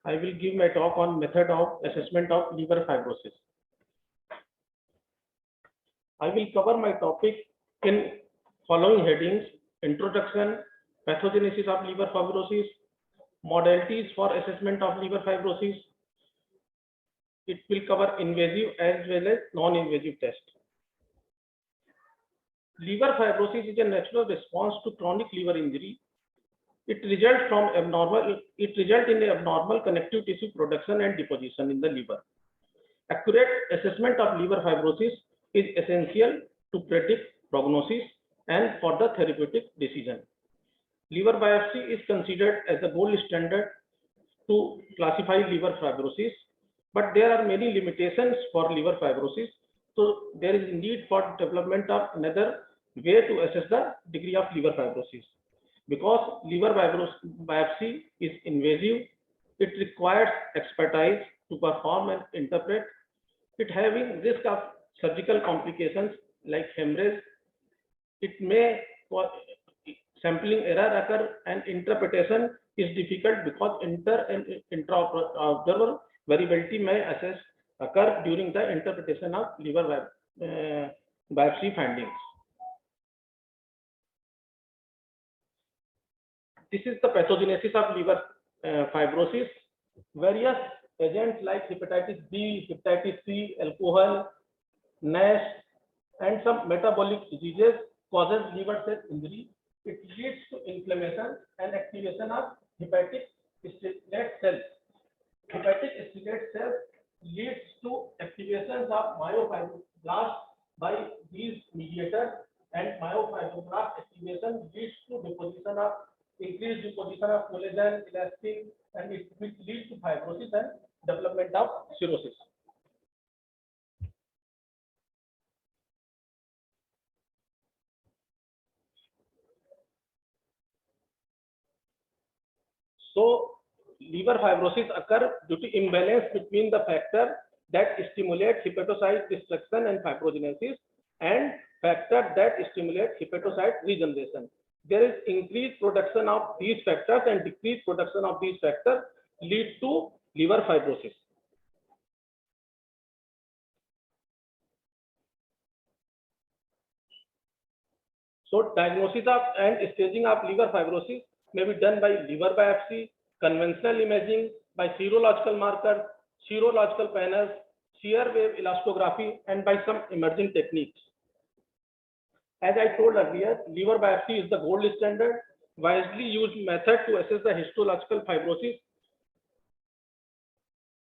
I will give my talk on method of assessment of liver fibrosis. I will cover my topic in following headings: introduction, pathogenesis of liver fibrosis, modalities for assessment of liver fibrosis. It will cover invasive as well as non-invasive tests. Liver fibrosis is a natural response to chronic liver injury. It results in abnormal connective tissue production and deposition in the liver. Accurate assessment of liver fibrosis is essential to predict prognosis and for the therapeutic decision. Liver biopsy is considered as the gold standard to classify liver fibrosis, but there are many limitations for liver fibrosis. So there is a need for development of another way to assess the degree of liver fibrosis. Because liver biopsy is invasive, it requires expertise to perform and interpret. It having risk of surgical complications like hemorrhage. It may cause sampling error occur and interpretation is difficult because inter and intra-observer variability may occur during the interpretation of liver biopsy findings. This is the pathogenesis of liver fibrosis. Various agents like hepatitis B, hepatitis C, alcohol, NASH, and some metabolic diseases causes liver cell injury. It leads to inflammation and activation of hepatic stellate cells. Hepatic stellate cells leads to activations of myofibroblasts by these mediators, and myofibroblast activation leads to increased deposition of collagen, elastin, and it will lead to fibrosis and development of cirrhosis. So, liver fibrosis occurs due to imbalance between the factor that stimulate hepatocyte destruction and fibrogenesis and factor that stimulate hepatocyte regeneration. There is increased production of these factors and decreased production of these factors lead to liver fibrosis. So diagnosis of and staging of liver fibrosis may be done by liver biopsy, conventional imaging, by serological markers, serological panels, shear wave elastography, and by some emerging techniques. As I told earlier, liver biopsy is the gold standard, widely used method to assess the histological fibrosis.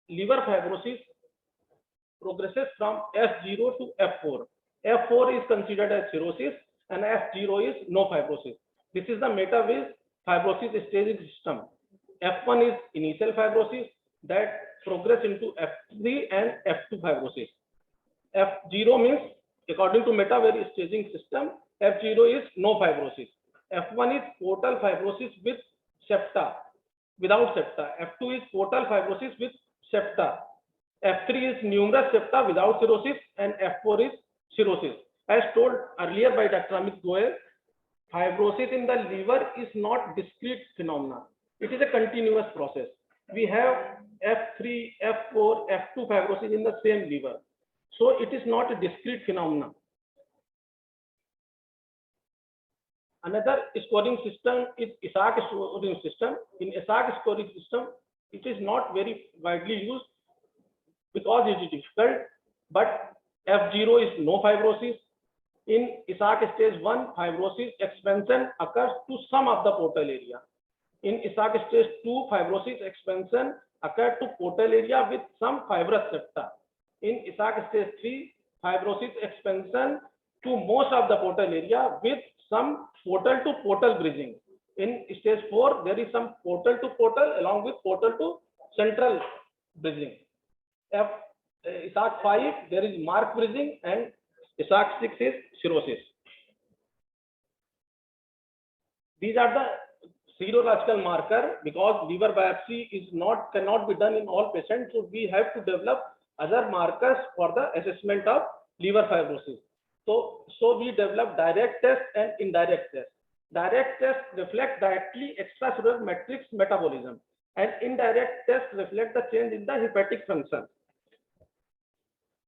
Liver fibrosis progresses from F0 to F4. F4 is considered as cirrhosis and F0 is no fibrosis. This is the meta-phase fibrosis staging system. F1 is initial fibrosis that progress into F3 and F2 fibrosis. F0 means, according to meta-phase staging system, F0 is no fibrosis. F1 is portal fibrosis with septa, without septa. F2 is portal fibrosis with septa. F3 is numerous septa without cirrhosis, and F4 is cirrhosis. As told earlier by Dr. Amit Goel, fibrosis in the liver is not discrete phenomena. It is a continuous process. We have F3, F4, F2 fibrosis in the same liver. So it is not a discrete phenomenon. Another scoring system is AACC scoring system. In AACC scoring system, it is not very widely used because it is difficult, but F0 is no fibrosis. In AACC stage 1, fibrosis expansion occurs to some of the portal area. In AACC stage 2, fibrosis expansion occurs to portal area with some fibrous septa. In AACC stage 3, fibrosis expansion to most of the portal area with some portal to portal bridging. In stage 4, there is some portal to portal along with portal to central bridging. AACC 5, there is mark bridging, and AACC 6 is cirrhosis. These are the serological marker. Because liver biopsy cannot be done in all patients, so we have to develop other markers for the assessment of liver fibrosis. So we develop direct test and indirect test. Direct test reflect directly extracellular matrix metabolism, and indirect tests reflect the change in the hepatic function.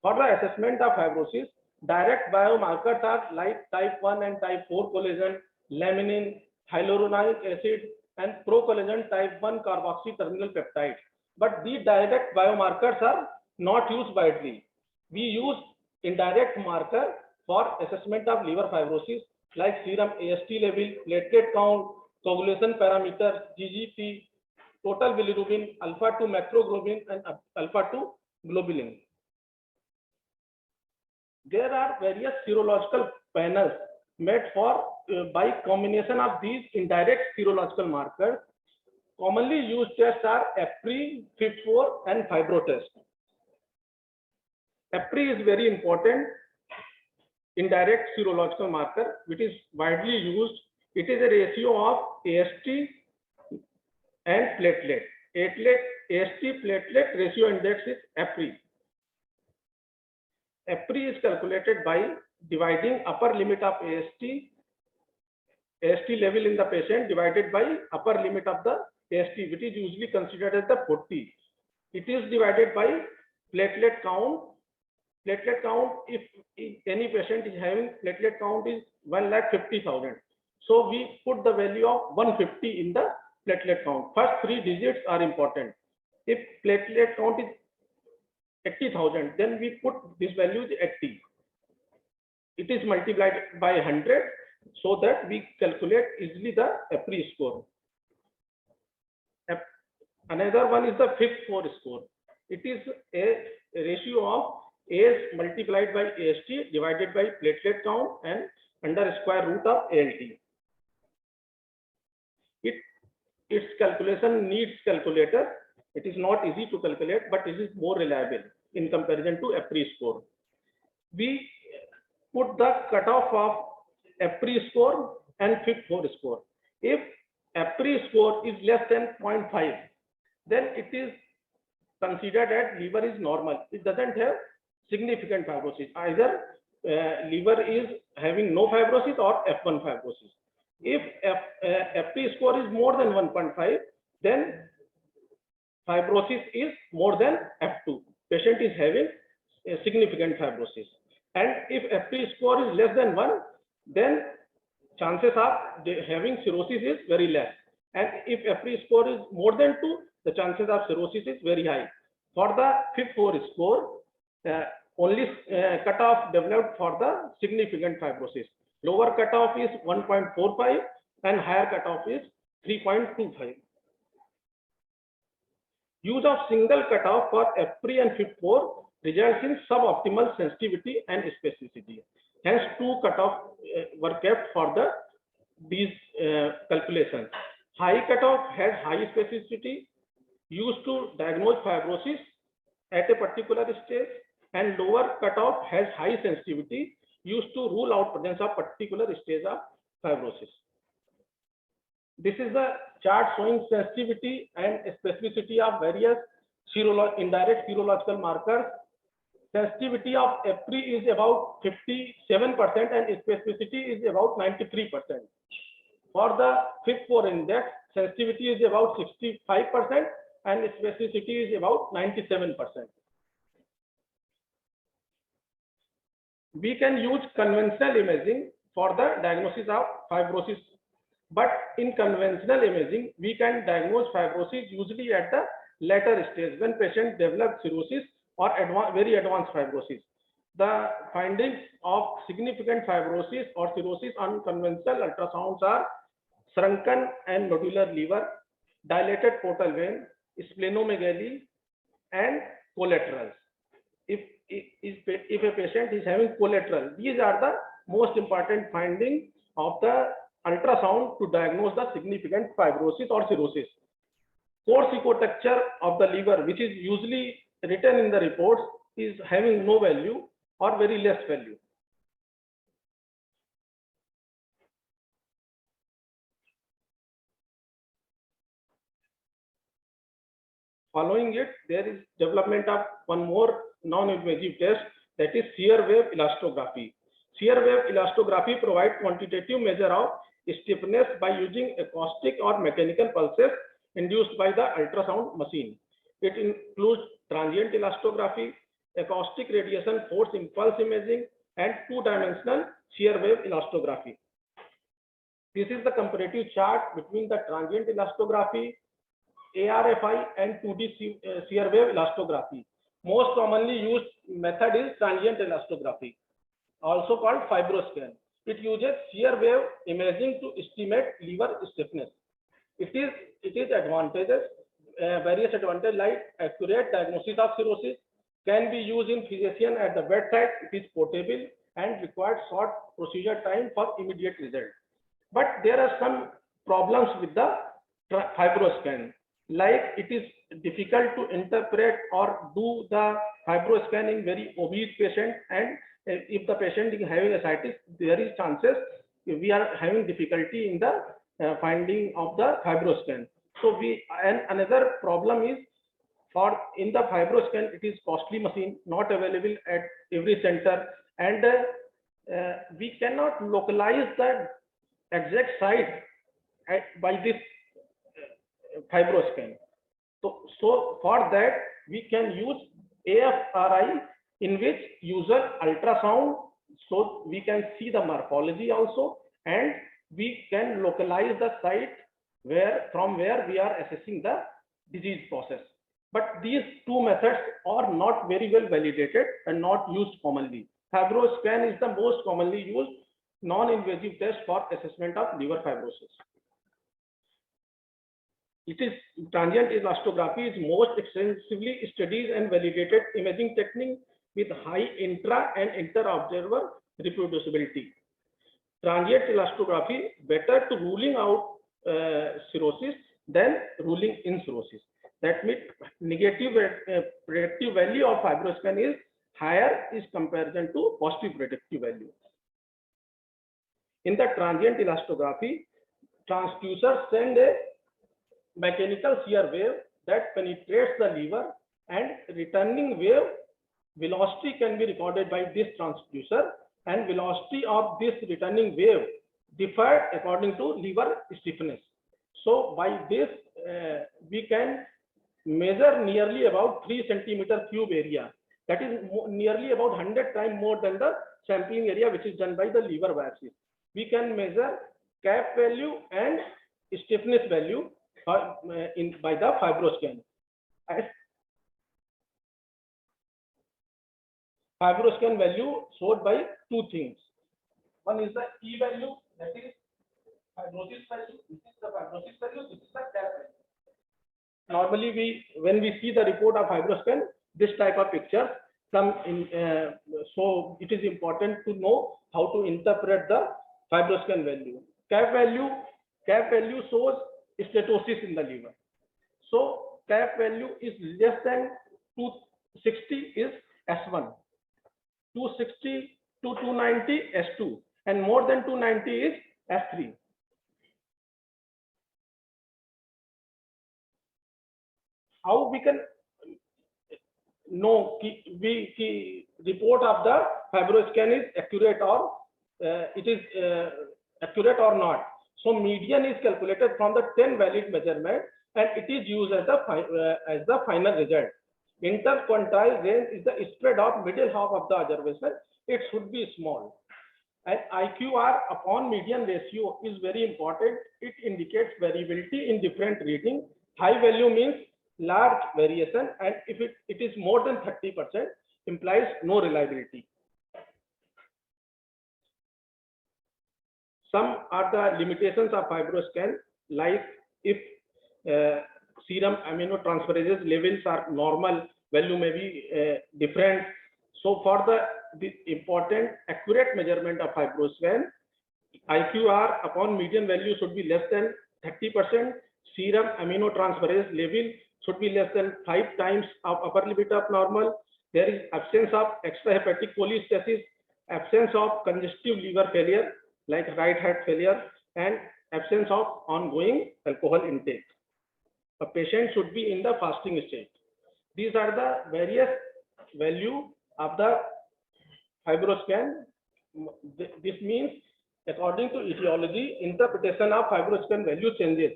For the assessment of fibrosis, direct biomarkers are like type 1 and type 4 collagen, laminin, hyaluronic acid, and procollagen type 1 carboxy terminal peptide. But these direct biomarkers are not used widely. We use indirect marker for assessment of liver fibrosis like serum AST level, platelet count, coagulation parameters, GGT, total bilirubin, alpha-2 macroglobin, and alpha-2 globulin. There are various serological panels made for by combination of these indirect serological markers. Commonly used tests are EPRI, FIB4, and Fibro test. EPRI is very important indirect serological marker, which is widely used. It is a ratio of AST and platelet. AST platelet ratio index is EPRI. EPRI is calculated by dividing upper limit of AST level in the patient divided by upper limit of the AST, which is usually considered as the 40. It is divided by platelet count. Platelet count, if any patient is having platelet count is 1,50,000. So we put the value of 150 in the platelet count. First 3 digits are important. If platelet count is 80,000, then we put this value is 80. It is multiplied by 100 so that we calculate easily the EPRI score. Another one is the FIB4 score. It is a ratio of AS multiplied by AST divided by platelet count and under square root of ALT. Its calculation needs calculator. It is not easy to calculate, but it is more reliable in comparison to EPRI score. We put the cutoff of EPRI score and FIB4 score. If EPRI score is less than 0.5, then it is considered as liver is normal. It doesn't have significant fibrosis. Either liver is having no fibrosis or F1 fibrosis. If EPRI score is more than 1.5, then fibrosis is more than F2. Patient is having a significant fibrosis. And if EPRI score is less than 1, then chances of having cirrhosis is very less. And if EPRI score is more than 2, the chances of cirrhosis is very high. For the FIB4 score, only cutoff developed for the significant fibrosis. Lower cutoff is 1.45 and higher cutoff is 3.25. Use of single cutoff for EPRI and FIB4 results in suboptimal sensitivity and specificity. Hence, 2 cutoff were kept for these calculations. High cutoff has high specificity used to diagnose fibrosis at a particular stage, and lower cutoff has high sensitivity used to rule out presence of particular stage of fibrosis. This is the chart showing sensitivity and specificity of various indirect serological markers. Sensitivity of EPRI is about 57% and specificity is about 93%. For the FIB4 index, sensitivity is about 65% and specificity is about 97%. We can use conventional imaging for the diagnosis of fibrosis, but in conventional imaging, we can diagnose fibrosis usually at the later stage when patient develops cirrhosis or very advanced fibrosis. The findings of significant fibrosis or cirrhosis on conventional ultrasounds are shrunken and nodular liver, dilated portal vein, splenomegaly, and collaterals. If a patient is having collateral, these are the most important findings of the ultrasound to diagnose the significant fibrosis or cirrhosis. Coarse ecotexture of the liver, which is usually written in the reports, is having no value or very less value. Following it, there is development of one more non-invasive test, that is shear wave elastography. Shear wave elastography provides quantitative measure of stiffness by using acoustic or mechanical pulses induced by the ultrasound machine. It includes transient elastography, acoustic radiation force impulse imaging, and two-dimensional shear wave elastography. This is the comparative chart between the transient elastography, ARFI, and 2D shear wave elastography. Most commonly used method is transient elastography, also called fibroscan. It uses shear wave imaging to estimate liver stiffness. It is advantages, various advantages like accurate diagnosis of cirrhosis, can be used in physician at the bedside, it is portable and requires short procedure time for immediate result. But there are some problems with the fibroscan, like it is difficult to interpret or do the fibroscan in very obese patient, and if the patient is having ascites, there is chances we are having difficulty in the finding of the fibroscan. So another problem is in the fibroscan, it is costly machine, not available at every center, and we cannot localize the exact site by this fibroscan. So for that we can use AFRI, in which user ultrasound, so we can see the morphology also, and we can localize the site from where we are assessing the disease process. But these two methods are not very well validated and not used commonly. Fibroscan is the most commonly used non-invasive test for assessment of liver fibrosis. Transient elastography is most extensively studied and validated imaging technique with high intra and inter-observer reproducibility. Transient elastography better to ruling out cirrhosis than ruling in cirrhosis. That means negative predictive value of fibroscan is higher is comparison to positive predictive value. In the transient elastography, transducer send a mechanical shear wave that penetrates the liver, and returning wave velocity can be recorded by this transducer, and velocity of this returning wave differ according to liver stiffness. So by this we can measure nearly about 3 centimeter cube area, that is nearly about 100 times more than the sampling area which is done by the liver biopsy. We can measure cap value and stiffness value by the fibroscan. Fibroscan value showed by two things. One is the E value, that is fibrosis value. This is the fibrosis value. This is the cap value. Normally, when we see the report of fibroscan, this type of picture come in. So it is important to know how to interpret the fibroscan value. Cap value shows steatosis in the liver. So cap value is less than 260 is S1, 260 to 290 S2, and more than 290 is S3. How we can know the report of the fibroscan is accurate or it is accurate or not? So median is calculated from the 10 valid measurement, and it is used as the final result. Interquartile range is the spread of middle half of the observation. It should be small. And IQR upon median ratio is very important. It indicates variability in different reading. High value means large variation, and if it is more than 30%, implies no reliability. Some are the limitations of fibroscan, like if serum aminotransferases levels are normal, value may be different. So for the important accurate measurement of fibroscan, IQR upon median value should be less than 30%. Serum aminotransferase level should be less than 5 times of upper limit of normal. There is absence of extrahepatic cholestasis, absence of congestive liver failure like right heart failure, and absence of ongoing alcohol intake. A patient should be in the fasting state. These are the various value of the fibroscan. This means according to etiology, interpretation of fibroscan value changes.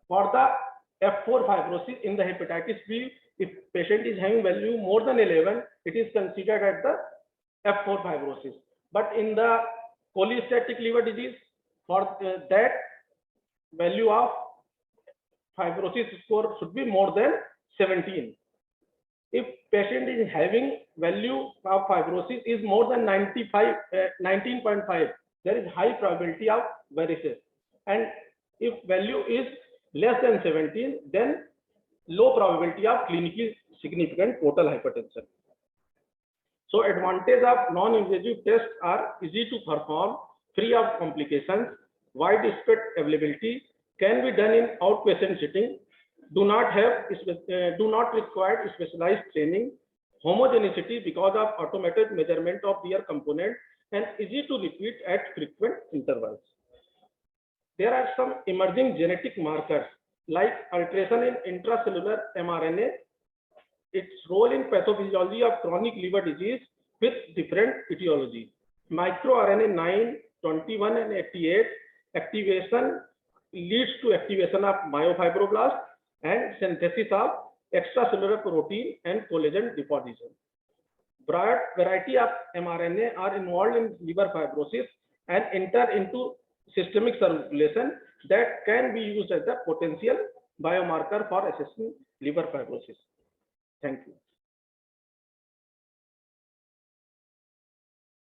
For the F4 fibrosis in the hepatitis B, if patient is having value more than 11, it is considered as the F4 fibrosis. But in the cholestatic liver disease, for that value of fibrosis score should be more than 17. If patient is having value of fibrosis is more than 19.5, there is high probability of varices. And if value is less than 17, then low probability of clinically significant portal hypertension. So advantage of non-invasive tests are easy to perform, free of complications, widespread availability, can be done in outpatient setting, do not require specialized training, homogeneity because of automated measurement of their component, and easy to repeat at frequent intervals. There are some emerging genetic markers like alteration in intracellular mRNA, its role in pathophysiology of chronic liver disease with different etiology. MicroRNA 9, 21, and 88 activation leads to activation of myofibroblast and synthesis of extracellular protein and collagen deposition. Broad variety of mRNA are involved in liver fibrosis and enter into systemic circulation that can be used as a potential biomarker for assessing liver fibrosis. Thank you.